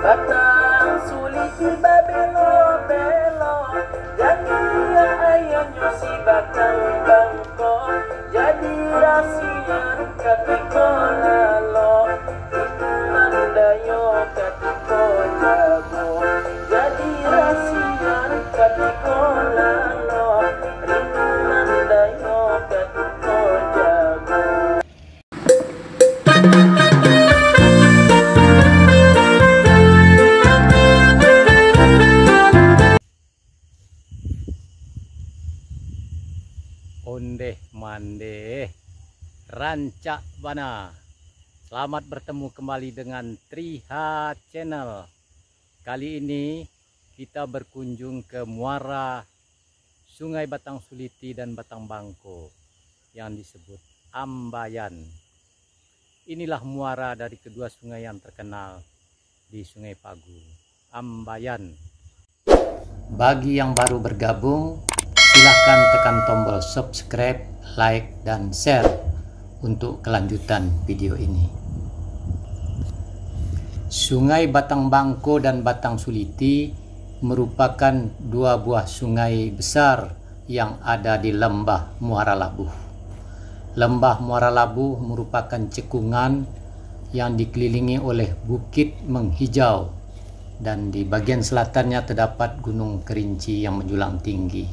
Batang sulit tiba belo-belo, jadi ayahnya si batang bangko, jadi rasian katiko lalo, mandayo katiko jago, jadi rasian katiko lalo, mandayo katiko jago. Ondeh mandeh, rancak bana. Selamat bertemu kembali dengan Triha Channel. Kali ini kita berkunjung ke muara Sungai Batang Suliti dan Batang Bangko yang disebut Ambayan. Inilah muara dari kedua sungai yang terkenal di Sungai Pagu, Ambayan. Bagi yang baru bergabung, silahkan tekan tombol subscribe, like, dan share untuk kelanjutan video ini. Sungai Batang Bangko dan Batang Suliti merupakan dua buah sungai besar yang ada di lembah Muara Labuh. Lembah Muara Labuh merupakan cekungan yang dikelilingi oleh bukit menghijau, dan di bagian selatannya terdapat Gunung Kerinci yang menjulang tinggi.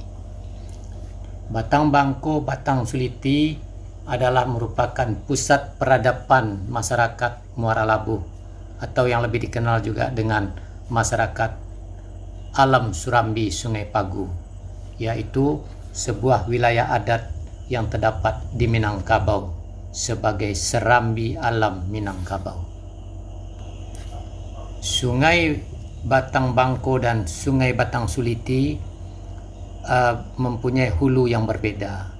Batang Bangko, Batang Suliti adalah merupakan pusat peradaban masyarakat Muara Labuh, atau yang lebih dikenal juga dengan masyarakat Alam Surambi Sungai Pagu, yaitu sebuah wilayah adat yang terdapat di Minangkabau sebagai Serambi Alam Minangkabau. Sungai Batang Bangko dan Sungai Batang Suliti mempunyai hulu yang berbeda.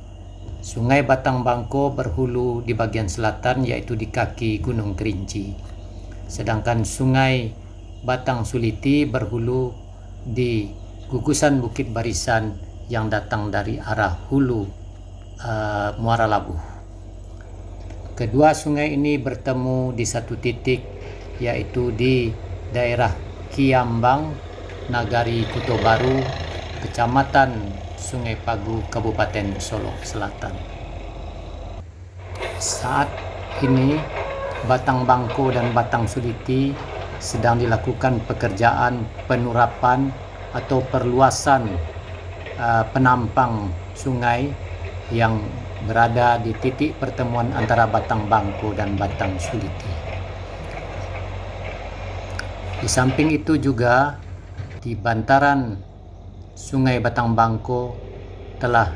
Sungai Batang Bangko berhulu di bagian selatan, yaitu di kaki Gunung Kerinci, sedangkan Sungai Batang Suliti berhulu di gugusan Bukit Barisan yang datang dari arah hulu Muara Labuh. Kedua sungai ini bertemu di satu titik, yaitu di daerah Kiambang, Nagari Kuto Baru, Kecamatan Sungai Pagu, Kabupaten Solok Selatan. Saat ini Batang Bangko dan Batang Suliti sedang dilakukan pekerjaan penurapan atau perluasan penampang sungai yang berada di titik pertemuan antara Batang Bangko dan Batang Suliti. Di samping itu juga di bantaran Sungai Batang Bangko telah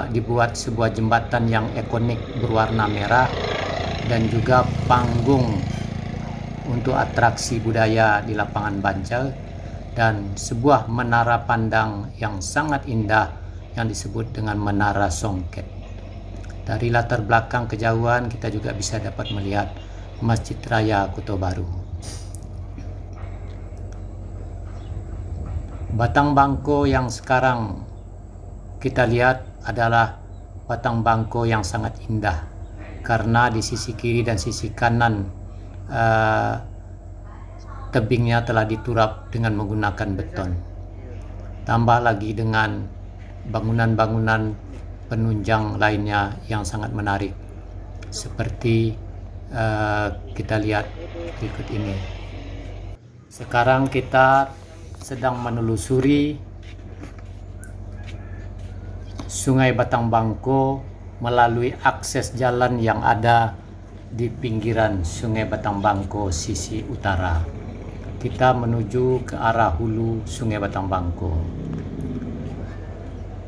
dibuat sebuah jembatan yang ikonik berwarna merah dan juga panggung untuk atraksi budaya di lapangan Bancel, dan sebuah menara pandang yang sangat indah yang disebut dengan Menara Songket. Dari latar belakang kejauhan kita juga bisa dapat melihat Masjid Raya Kuto Baru. Batang Bangko yang sekarang kita lihat adalah Batang Bangko yang sangat indah, karena di sisi kiri dan sisi kanan tebingnya telah diturap dengan menggunakan beton. Tambah lagi dengan bangunan-bangunan penunjang lainnya yang sangat menarik, seperti kita lihat berikut ini. Sekarang kita sedang menelusuri Sungai Batang Bangko melalui akses jalan yang ada di pinggiran Sungai Batang Bangko sisi utara. Kita menuju ke arah hulu Sungai Batang Bangko.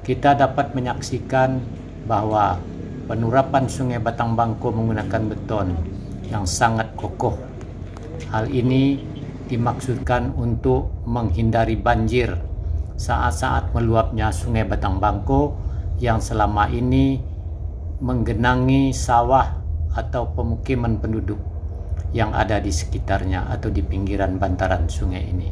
Kita dapat menyaksikan bahwa penurapan Sungai Batang Bangko menggunakan beton yang sangat kokoh. Hal ini dimaksudkan untuk menghindari banjir saat-saat meluapnya Sungai Batang Bangko yang selama ini menggenangi sawah atau pemukiman penduduk yang ada di sekitarnya atau di pinggiran bantaran sungai ini.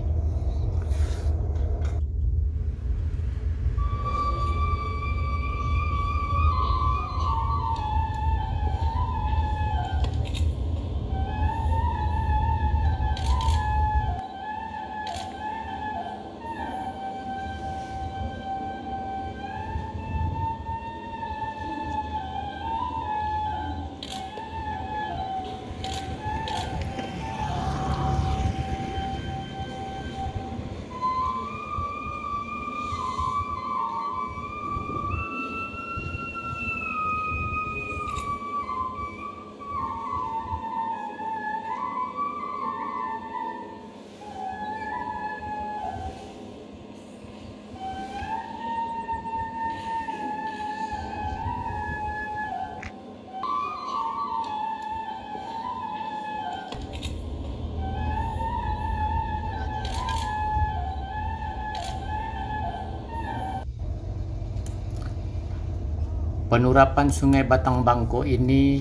Penurapan Sungai Batang Bangko ini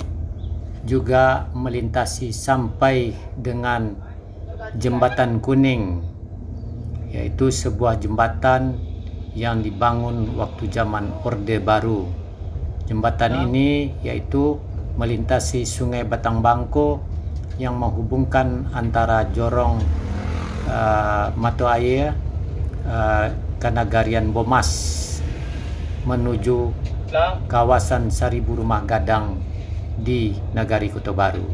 juga melintasi sampai dengan Jembatan Kuning, yaitu sebuah jembatan yang dibangun waktu zaman Orde Baru. Jembatan ini yaitu melintasi Sungai Batang Bangko yang menghubungkan antara Jorong Mata Air ke Nagarian Bomas menuju kawasan 1000 rumah gadang di Nagari Kota Baru.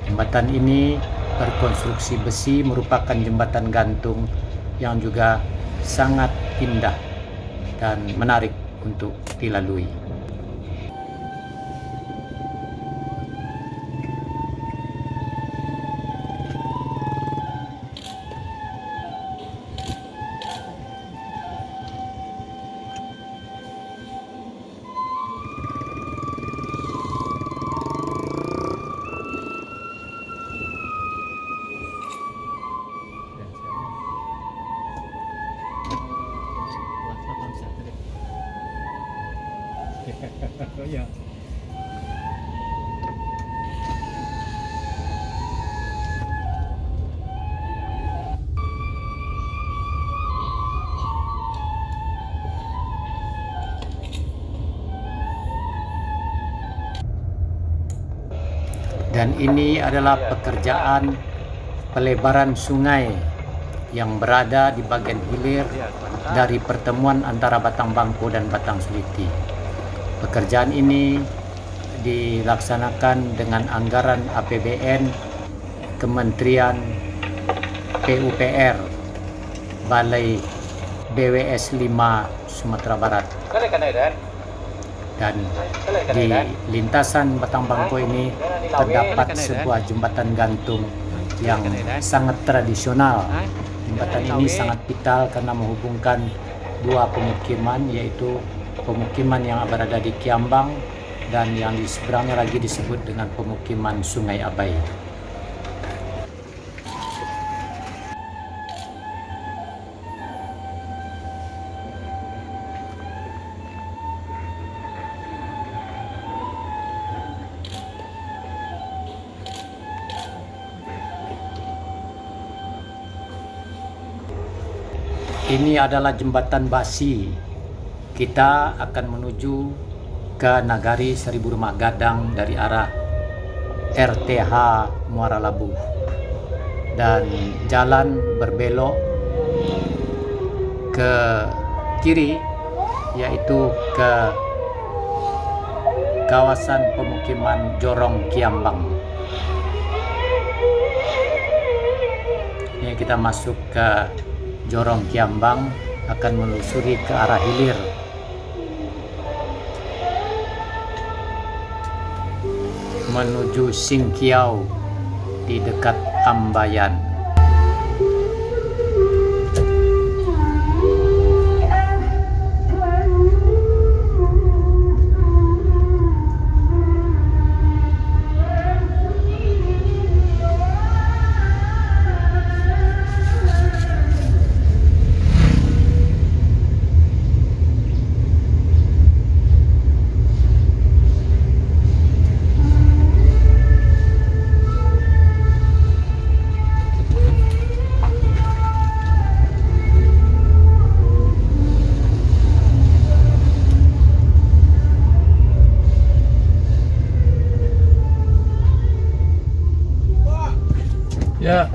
Jembatan ini berkonstruksi besi, merupakan jembatan gantung yang juga sangat indah dan menarik untuk dilalui. Ya. Dan ini adalah pekerjaan pelebaran sungai yang berada di bagian hilir dari pertemuan antara Batang Bangko dan Batang Suliti. Pekerjaan ini dilaksanakan dengan anggaran APBN Kementerian PUPR Balai BWS 5 Sumatera Barat. Dan di lintasan Batang Bangko ini terdapat sebuah jembatan gantung yang sangat tradisional. Jembatan ini sangat vital karena menghubungkan dua pemukiman, yaitu pemukiman yang berada di Kiambang dan yang di seberangnya lagi disebut dengan pemukiman Sungai Abai. Ini adalah jembatan basi. Kita akan menuju ke Nagari 1000 Rumah Gadang dari arah RTH Muara Labu. Dan jalan berbelok ke kiri, yaitu ke kawasan pemukiman Jorong Kiambang. Ini kita masuk ke Jorong Kiambang, akan menelusuri ke arah hilir. Menuju Singkiau di dekat Ambayan. Ya.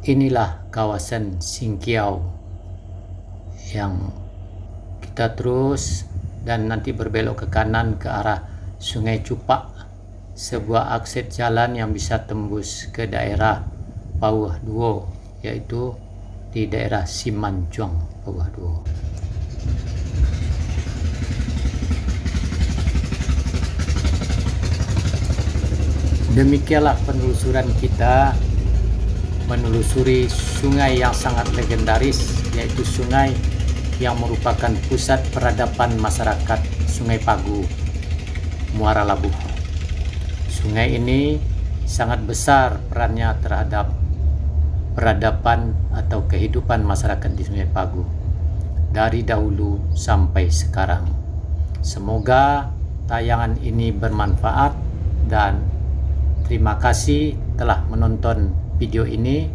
Inilah kawasan Singkiau yang kita terus dan nanti berbelok ke kanan ke arah Sungai Cupak, sebuah akses jalan yang bisa tembus ke daerah Pauh Duo, yaitu di daerah Simanjuang Pauh Duo. Demikianlah penelusuran kita menelusuri sungai yang sangat legendaris, yaitu sungai yang merupakan pusat peradaban masyarakat Sungai Pagu, Muara Labuh. Sungai ini sangat besar perannya terhadap peradaban atau kehidupan masyarakat di Sungai Pagu dari dahulu sampai sekarang. Semoga tayangan ini bermanfaat dan terima kasih telah menonton video ini.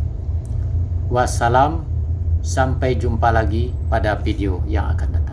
Wassalam, sampai jumpa lagi pada video yang akan datang.